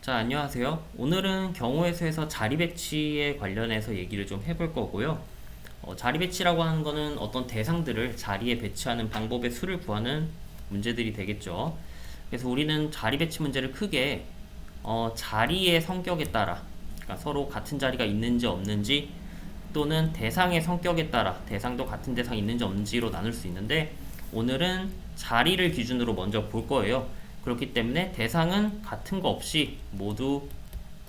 자, 안녕하세요. 오늘은 경우의 수에서 자리 배치에 관련해서 얘기를 좀 해볼 거고요. 자리 배치라고 하는 거는 어떤 대상들을 자리에 배치하는 방법의 수를 구하는 문제들이 되겠죠. 그래서 우리는 자리 배치 문제를 크게 자리의 성격에 따라, 그러니까 서로 같은 자리가 있는지 없는지, 또는 대상의 성격에 따라 대상도 같은 대상이 있는지 없는지로 나눌 수 있는데, 오늘은 자리를 기준으로 먼저 볼 거예요. 그렇기 때문에 대상은 같은 거 없이 모두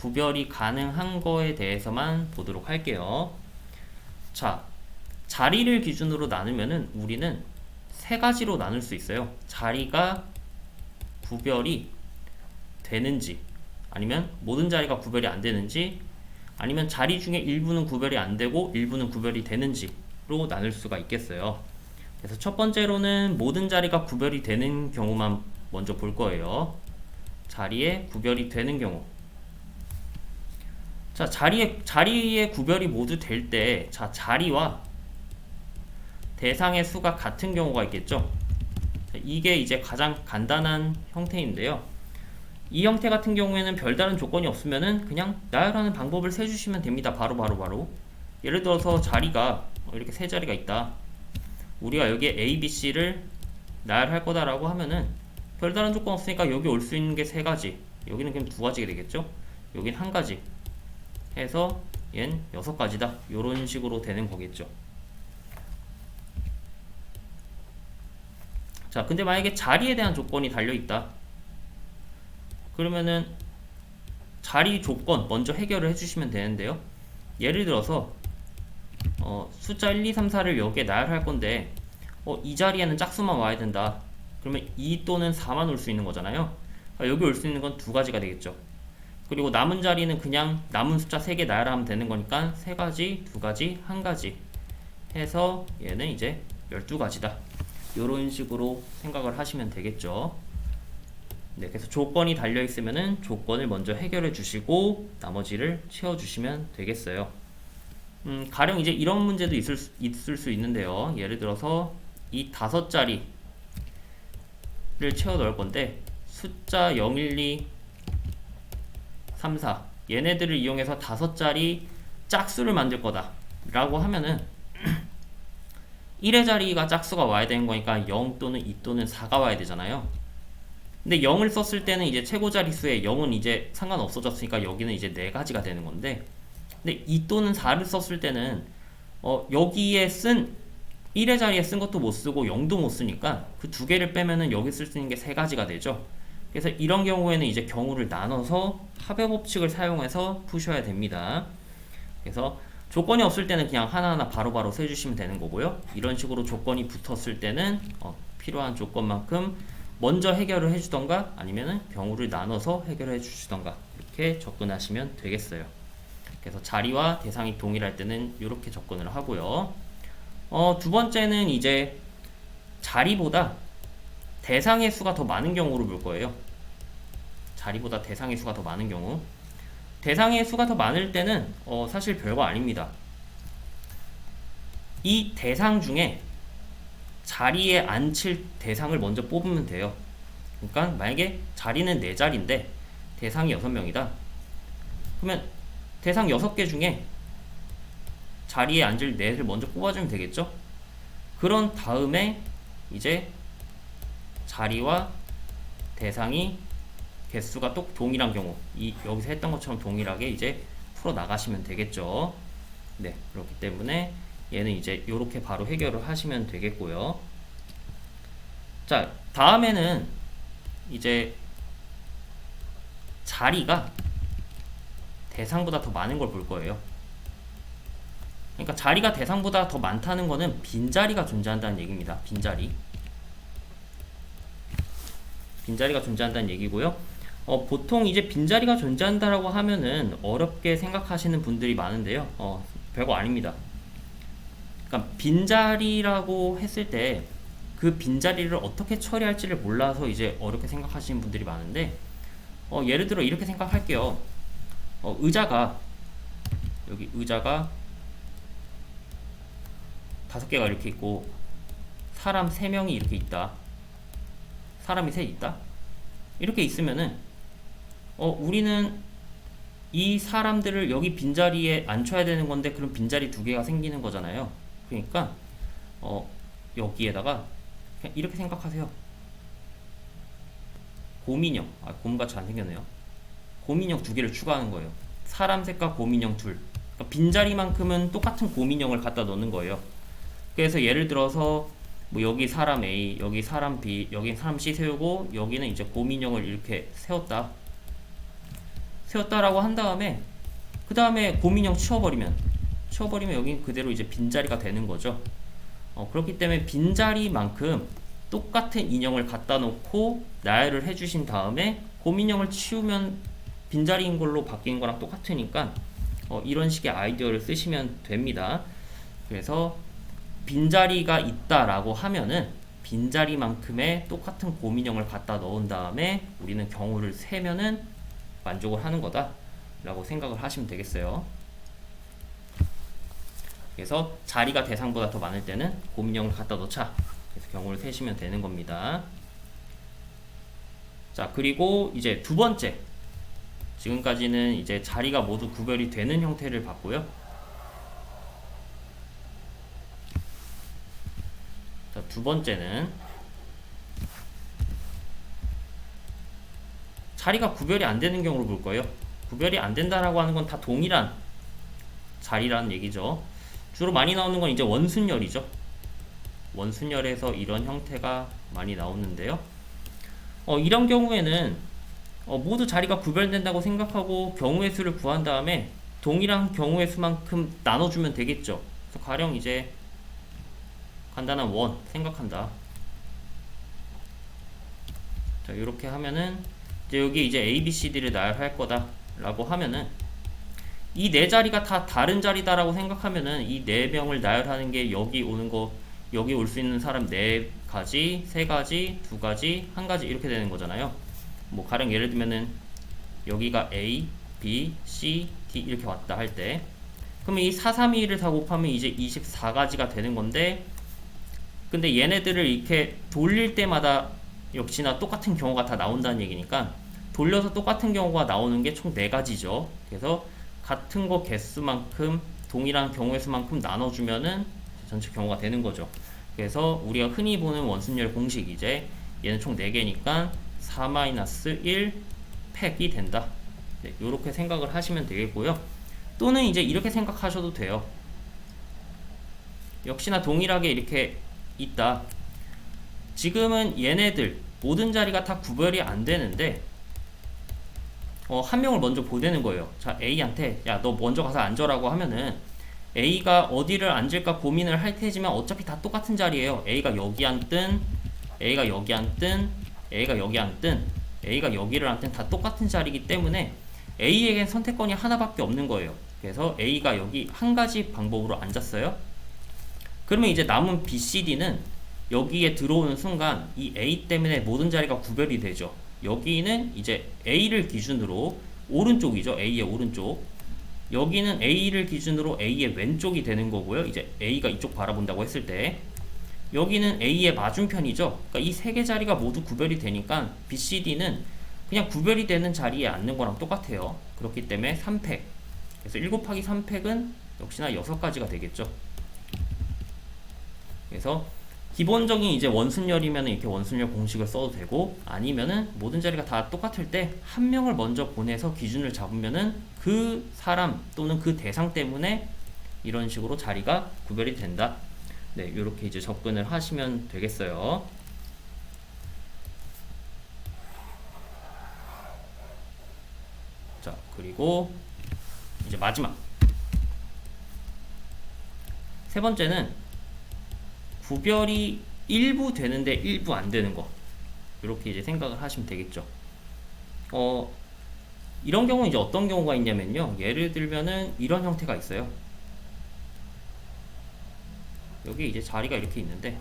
구별이 가능한 거에 대해서만 보도록 할게요. 자, 자리를 기준으로 나누면은 우리는 세 가지로 나눌 수 있어요. 자리가 구별이 되는지, 아니면 모든 자리가 구별이 안 되는지, 아니면 자리 중에 일부는 구별이 안 되고 일부는 구별이 되는지로 나눌 수가 있겠어요. 그래서 첫 번째로는 모든 자리가 구별이 되는 경우만 먼저 볼 거예요. 자리에 구별이 되는 경우. 자, 자리에 구별이 모두 될 때, 자, 자리와 대상의 수가 같은 경우가 있겠죠. 자, 이게 이제 가장 간단한 형태인데요. 이 형태 같은 경우에는 별다른 조건이 없으면은 그냥 나열하는 방법을 세주시면 됩니다. 바로. 예를 들어서 자리가 이렇게 세 자리가 있다. 우리가 여기에 A, B, C를 나열할 거다라고 하면은 별다른 조건 없으니까 여기 올 수 있는 게 세 가지, 여기는 그럼 두 가지가 되겠죠. 여긴 한 가지 해서 얘는 여섯 가지다, 이런 식으로 되는 거겠죠. 자, 근데 만약에 자리에 대한 조건이 달려 있다, 그러면은 자리 조건 먼저 해결을 해주시면 되는데요. 예를 들어서 숫자 1, 2, 3, 4를 여기에 나열할 건데 이 자리에는 짝수만 와야 된다. 그러면 2 또는 4만 올 수 있는 거잖아요. 여기 올 수 있는 건 두 가지가 되겠죠. 그리고 남은 자리는 그냥 남은 숫자 3개 나열하면 되는 거니까 3가지, 2가지, 1가지 해서 얘는 이제 12가지다. 이런 식으로 생각을 하시면 되겠죠. 네, 그래서 조건이 달려 있으면은 조건을 먼저 해결해 주시고 나머지를 채워 주시면 되겠어요. 가령 이제 이런 문제도 있을 수 있는데요. 예를 들어서 이 5자리를 채워 넣을 건데 숫자 0, 1, 2, 3, 4 얘네들을 이용해서 5자리 짝수를 만들 거다 라고 하면은 1의 자리가 짝수가 와야 되는 거니까 0 또는 2 또는 4가 와야 되잖아요. 근데 0을 썼을 때는 이제 최고 자릿수에 0은 이제 상관없어졌으니까 여기는 이제 4가지가 되는 건데, 근데 2 또는 4를 썼을 때는 여기에 쓴 1의 자리에 쓴 것도 못 쓰고 0도 못 쓰니까 그 두 개를 빼면은 여기 쓸 수 있는 게 3가지가 되죠. 그래서 이런 경우에는 이제 경우를 나눠서 합의 법칙을 사용해서 푸셔야 됩니다. 그래서 조건이 없을 때는 그냥 하나하나 바로바로 세주시면 되는 거고요. 이런 식으로 조건이 붙었을 때는 필요한 조건만큼 먼저 해결을 해주던가 아니면은 경우를 나눠서 해결해 주시던가 이렇게 접근하시면 되겠어요. 그래서 자리와 대상이 동일할 때는 이렇게 접근을 하고요. 두 번째는 이제 자리보다 대상의 수가 더 많은 경우를 볼 거예요. 자리보다 대상의 수가 더 많은 경우. 대상의 수가 더 많을 때는 사실 별거 아닙니다. 이 대상 중에 자리에 앉힐 대상을 먼저 뽑으면 돼요. 그러니까 만약에 자리는 4자리인데 대상이 6명이다. 그러면 대상 6개 중에 자리에 앉을 4를 먼저 뽑아주면 되겠죠. 그런 다음에 이제 자리와 대상이 개수가 또 동일한 경우, 여기서 했던 것처럼 동일하게 이제 풀어 나가시면 되겠죠. 네, 그렇기 때문에 얘는 이제 이렇게 바로 해결을 하시면 되겠고요. 자, 다음에는 이제 자리가 대상보다 더 많은 걸 볼 거예요. 그러니까 자리가 대상보다 더 많다는 거는 빈자리가 존재한다는 얘기입니다. 빈자리가 존재한다는 얘기고요. 보통 이제 빈자리가 존재한다라고 하면은 어렵게 생각하시는 분들이 많은데요. 별거 아닙니다. 그러니까 빈자리라고 했을 때 그 빈자리를 어떻게 처리할지를 몰라서 이제 어렵게 생각하시는 분들이 많은데, 예를 들어 이렇게 생각할게요. 여기 의자가 5개가 이렇게 있고 사람 3명이 이렇게 있다. 사람이 셋 있다. 이렇게 있으면은 우리는 이 사람들을 여기 빈자리에 앉혀야 되는 건데 그럼 빈자리 두 개가 생기는 거잖아요. 그러니까 여기에다가 그냥 이렇게 생각하세요. 곰인형, 곰같이 안 생겼네요. 곰인형 두 개를 추가하는 거예요. 사람 색과 곰인형 둘. 그러니까 빈자리만큼은 똑같은 곰인형을 갖다 넣는 거예요. 그래서 예를 들어서 뭐 여기 사람 A, 여기 사람 B, 여기 사람 C 세우고 여기는 이제 곰인형을 이렇게 세웠다라고 한 다음에 그 다음에 곰인형 치워버리면 여기는 그대로 이제 빈자리가 되는 거죠. 그렇기 때문에 빈자리만큼 똑같은 인형을 갖다 놓고 나열을 해주신 다음에 곰인형을 치우면 빈자리인 걸로 바뀌는 거랑 똑같으니까 이런 식의 아이디어를 쓰시면 됩니다. 그래서 빈자리가 있다라고 하면은 빈자리만큼의 똑같은 곰인형을 갖다 넣은 다음에 우리는 경우를 세면은 만족을 하는 거다 라고 생각을 하시면 되겠어요. 그래서 자리가 대상보다 더 많을 때는 곰인형을 갖다 넣자. 그래서 경우를 세시면 되는 겁니다. 자, 그리고 이제 두 번째, 지금까지는 이제 자리가 모두 구별이 되는 형태를 봤고요. 자, 두 번째는 자리가 구별이 안 되는 경우를 볼 거예요. 구별이 안 된다라고 하는 건 다 동일한 자리라는 얘기죠. 주로 많이 나오는 건 이제 원순열이죠. 원순열에서 이런 형태가 많이 나오는데요. 이런 경우에는 모두 자리가 구별된다고 생각하고 경우의 수를 구한 다음에 동일한 경우의 수만큼 나눠주면 되겠죠. 그래서 가령 이제 간단한 원 생각한다. 자, 이렇게 하면은 이제 여기 이제 A, B, C, D를 나열할 거다라고 하면은 이 네 자리가 다 다른 자리다라고 생각하면은 이 네 명을 나열하는 게 여기 오는 거, 여기 올 수 있는 사람 네 가지, 세 가지, 두 가지, 한 가지 이렇게 되는 거잖아요. 뭐 가령 예를 들면은 여기가 A, B, C, D 이렇게 왔다 할 때, 그러면 이 4, 3, 2를 다 곱하면 이제 24가지가 되는 건데, 근데 얘네들을 이렇게 돌릴 때마다 역시나 똑같은 경우가 다 나온다는 얘기니까 돌려서 똑같은 경우가 나오는 게 총 4가지죠. 그래서 같은 거 개수만큼 동일한 경우의 수만큼 나눠주면은 전체 경우가 되는 거죠. 그래서 우리가 흔히 보는 원순열 공식, 이제 얘는 총 4개니까 4-1 팩이 된다. 네, 이렇게 생각을 하시면 되겠고요. 또는 이제 이렇게 생각하셔도 돼요. 역시나 동일하게 이렇게 있다. 지금은 얘네들 모든 자리가 다 구별이 안 되는데 한 명을 먼저 보내는 거예요. 자, A한테 야, 너 먼저 가서 앉으라고 하면은 A가 어디를 앉을까 고민을 할 테지만 어차피 다 똑같은 자리예요. A가 여기 앉든 A가 여기 앉든 A가 여기 앉든 A가 여기를 앉든 다 똑같은 자리이기 때문에 A에겐 선택권이 하나밖에 없는 거예요. 그래서 A가 여기 한 가지 방법으로 앉았어요. 그러면 이제 남은 B, C, D는 여기에 들어오는 순간 이 A 때문에 모든 자리가 구별이 되죠. 여기는 이제 A를 기준으로 오른쪽이죠. A의 오른쪽. 여기는 A를 기준으로 A의 왼쪽이 되는 거고요. 이제 A가 이쪽 바라본다고 했을 때 여기는 A의 맞은편이죠. 그러니까 이 세 개 자리가 모두 구별이 되니까 B, C, D는 그냥 구별이 되는 자리에 앉는 거랑 똑같아요. 그렇기 때문에 3팩. 그래서 1 곱하기 3팩은 역시나 6가지가 되겠죠. 그래서 기본적인 이제 원순열이면 이렇게 원순열 공식을 써도 되고, 아니면은 모든 자리가 다 똑같을 때 한 명을 먼저 보내서 기준을 잡으면은 그 사람 또는 그 대상 때문에 이런 식으로 자리가 구별이 된다. 네, 이렇게 이제 접근을 하시면 되겠어요. 자, 그리고 이제 마지막 세 번째는 구별이 일부 되는데 일부 안 되는 거, 이렇게 이제 생각을 하시면 되겠죠. 이런 경우는 이제 어떤 경우가 있냐면요, 예를 들면은 이런 형태가 있어요. 여기 이제 자리가 이렇게 있는데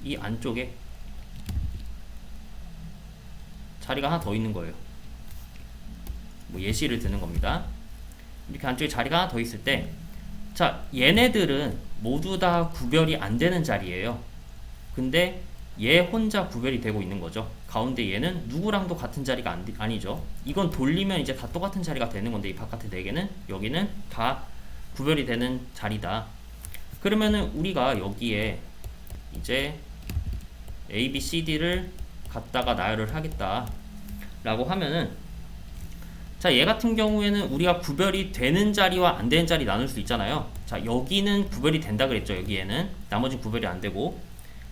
이 안쪽에 자리가 하나 더 있는 거예요. 뭐 예시를 드는 겁니다. 이렇게 안쪽에 자리가 하나 더 있을 때, 자, 얘네들은 모두 다 구별이 안 되는 자리예요. 근데 얘 혼자 구별이 되고 있는 거죠. 가운데 얘는 누구랑도 같은 자리가 아니죠. 이건 돌리면 이제 다 똑같은 자리가 되는 건데, 이 바깥에 4개는 여기는 다 구별이 되는 자리다. 그러면은 우리가 여기에 이제 A, B, C, D를 갖다가 나열을 하겠다 라고 하면은, 자, 얘 같은 경우에는 우리가 구별이 되는 자리와 안 되는 자리 나눌 수 있잖아요. 자, 여기는 구별이 된다 그랬죠. 여기에는 나머지 구별이 안 되고,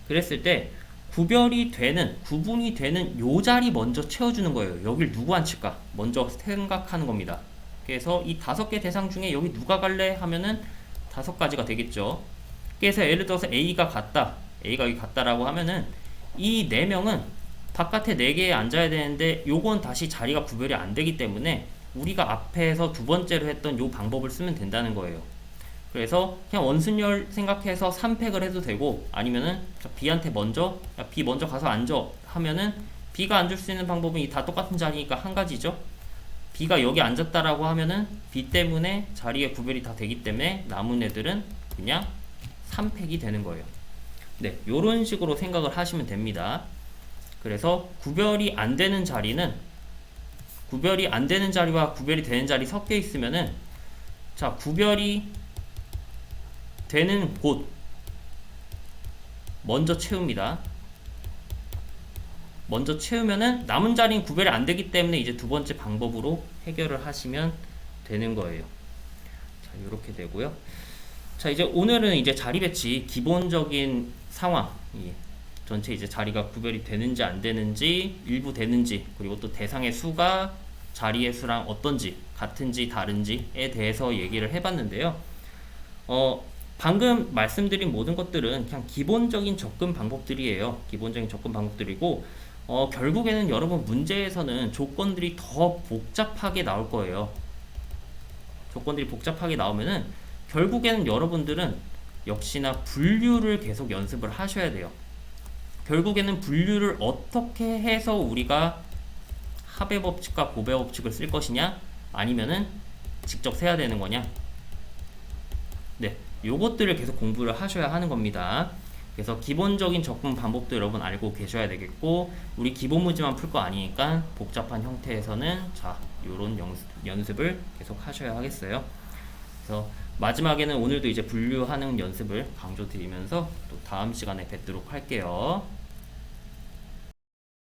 그랬을 때 구별이 되는, 구분이 되는 요 자리 먼저 채워주는 거예요. 여길 누구 앉힐까 먼저 생각하는 겁니다. 그래서 이 5개 대상 중에 여기 누가 갈래 하면은 5가지가 되겠죠. 그래서 예를 들어서 A가 같다, A가 여기 같다라고 하면은 이 4명은 바깥에 4개에 앉아야 되는데 요건 다시 자리가 구별이 안 되기 때문에 우리가 앞에서 두 번째로 했던 요 방법을 쓰면 된다는 거예요. 그래서 그냥 원순열 생각해서 3팩을 해도 되고, 아니면은 B한테 먼저, 야, B 먼저 가서 앉아 하면은 B가 앉을 수 있는 방법은 다 똑같은 자리니까 한 가지죠. B가 여기 앉았다라고 하면은 B 때문에 자리에 구별이 다 되기 때문에 남은 애들은 그냥 3팩이 되는 거예요. 네, 요런 식으로 생각을 하시면 됩니다. 그래서 구별이 안 되는 자리는, 구별이 안 되는 자리와 구별이 되는 자리 섞여 있으면은, 자, 구별이 되는 곳 먼저 채웁니다. 먼저 채우면은 남은 자리는 구별이 안 되기 때문에 이제 두 번째 방법으로 해결을 하시면 되는 거예요. 자, 이렇게 되고요. 자, 이제 오늘은 이제 자리 배치 기본적인 상황, 전체 이제 자리가 구별이 되는지 안 되는지, 일부 되는지, 그리고 또 대상의 수가 자리의 수랑 어떤지, 같은지 다른지에 대해서 얘기를 해봤는데요. 방금 말씀드린 모든 것들은 그냥 기본적인 접근 방법들이에요. 기본적인 접근 방법들이고, 결국에는 여러분 문제에서는 조건들이 더 복잡하게 나올 거예요. 조건들이 복잡하게 나오면은 결국에는 여러분들은 역시나 분류를 계속 연습을 하셔야 돼요. 결국에는 분류를 어떻게 해서 우리가 합의 법칙과 고배 법칙을 쓸 것이냐, 아니면은 직접 세야 되는 거냐. 네, 요것들을 계속 공부를 하셔야 하는 겁니다. 그래서 기본적인 접근 방법도 여러분 알고 계셔야 되겠고, 우리 기본 문제만 풀 거 아니니까 복잡한 형태에서는 자, 요런 연습을 계속 하셔야 하겠어요. 그래서 마지막에는 오늘도 이제 분류하는 연습을 강조드리면서 또 다음 시간에 뵙도록 할게요.